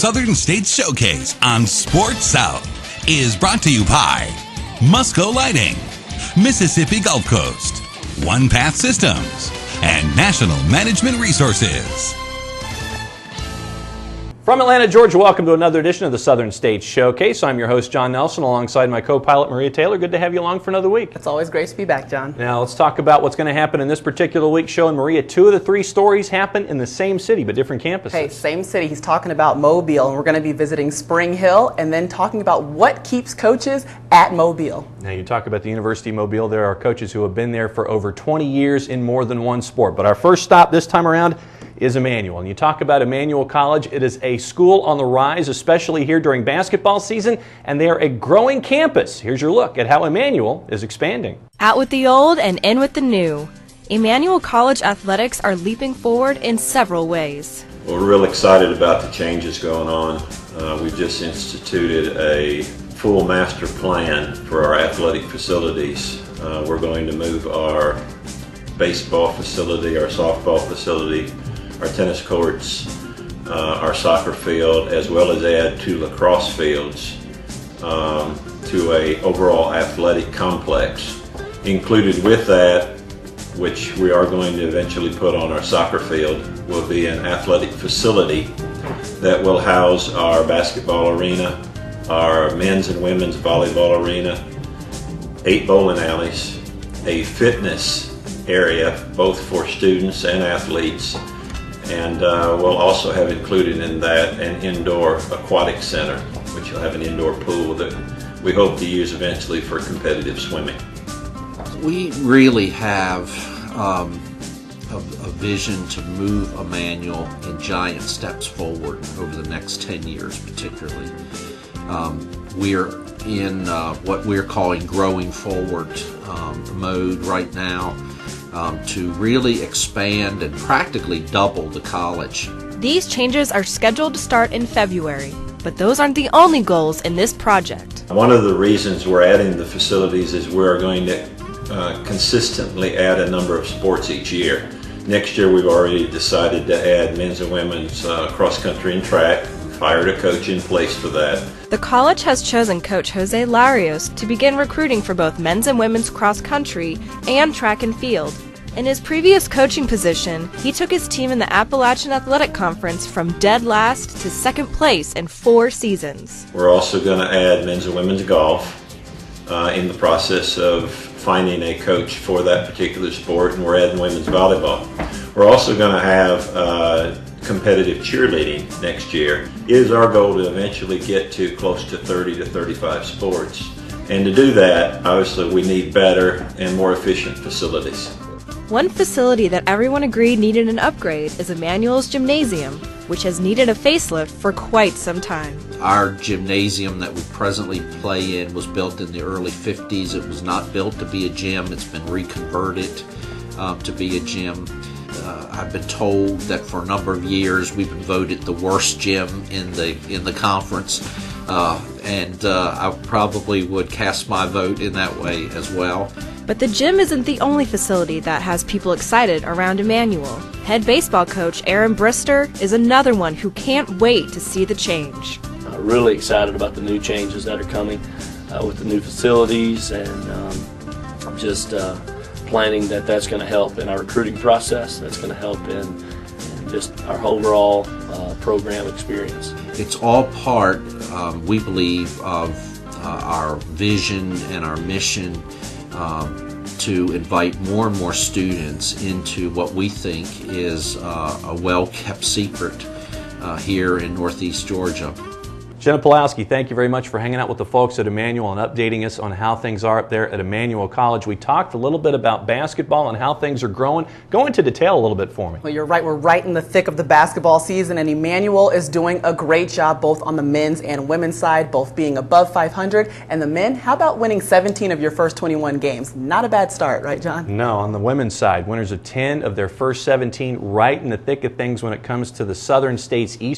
Southern States Showcase on Sports South is brought to you by Musco Lighting, Mississippi Gulf Coast, One Path Systems, and National Management Resources. From Atlanta, Georgia, welcome to another edition of the Southern States Showcase. I'm your host, John Nelson, alongside my co-pilot, Maria Taylor. Good to have you along for another week. It's always great to be back, John. Now, let's talk about what's going to happen in this particular week's show. And Maria, 2 of the 3 stories happen in the same city, but different campuses. Hey, same city. He's talking about Mobile, and we're going to be visiting Spring Hill and then talking about what keeps coaches at Mobile. Now, you talk about the University of Mobile. There are coaches who have been there for over 20 years in more than one sport. But our first stop this time around is Emmanuel. And you talk about Emmanuel College, it is a school on the rise, especially here during basketball season, and they are a growing campus. Here's your look at how Emmanuel is expanding. Out with the old and in with the new. Emmanuel College athletics are leaping forward in several ways. Well, we're real excited about the changes going on. We've just instituted a full master plan for our athletic facilities. We're going to move our baseball facility, our softball facility, our tennis courts, our soccer field, as well as add 2 lacrosse fields to a overall athletic complex. Included with that, which we are going to eventually put on our soccer field, will be an athletic facility that will house our basketball arena, our men's and women's volleyball arena, 8 bowling alleys, a fitness area both for students and athletes, and we'll also have included in that an indoor aquatic center, which will have an indoor pool that we hope to use eventually for competitive swimming. We really have a vision to move Emmanuel in giant steps forward over the next 10 years particularly. We're in what we're calling growing forward mode right now. To really expand and practically double the college. These changes are scheduled to start in February, but those aren't the only goals in this project. One of the reasons we're adding the facilities is we're going to consistently add a number of sports each year. Next year we've already decided to add men's and women's cross country and track. Hired a coach in place for that. The college has chosen Coach Jose Larios to begin recruiting for both men's and women's cross country and track and field. In his previous coaching position, he took his team in the Appalachian Athletic Conference from dead last to 2nd place in 4 seasons. We're also going to add men's and women's golf in the process of finding a coach for that particular sport, and we're adding women's volleyball. We're also going to have competitive cheerleading next year. It is our goal to eventually get to close to 30 to 35 sports. And to do that, obviously, we need better and more efficient facilities. One facility that everyone agreed needed an upgrade is Emmanuel's gymnasium, which has needed a facelift for quite some time. Our gymnasium that we presently play in was built in the early 50s. It was not built to be a gym. It's been reconverted to be a gym. I've been told that for a number of years we've been voted the worst gym in the conference, and I probably would cast my vote in that way as well. But the gym isn't the only facility that has people excited around Emmanuel. Head baseball coach Aaron Brister is another one who can't wait to see the change. Really excited about the new changes that are coming with the new facilities, and just planning that's going to help in our recruiting process. That's going to help in just our overall program experience. It's all part, we believe, of our vision and our mission to invite more and more students into what we think is a well-kept secret here in Northeast Georgia. Jenna Pulowski, thank you very much for hanging out with the folks at Emmanuel and updating us on how things are up there at Emmanuel College. We talked a little bit about basketball and how things are growing. Go into detail a little bit for me. Well, you're right. We're right in the thick of the basketball season, and Emmanuel is doing a great job both on the men's and women's side, both being above 500. And the men, how about winning 17 of your first 21 games? Not a bad start, right, John? No, on the women's side, winners of 10 of their first 17, right in the thick of things when it comes to the Southern States East.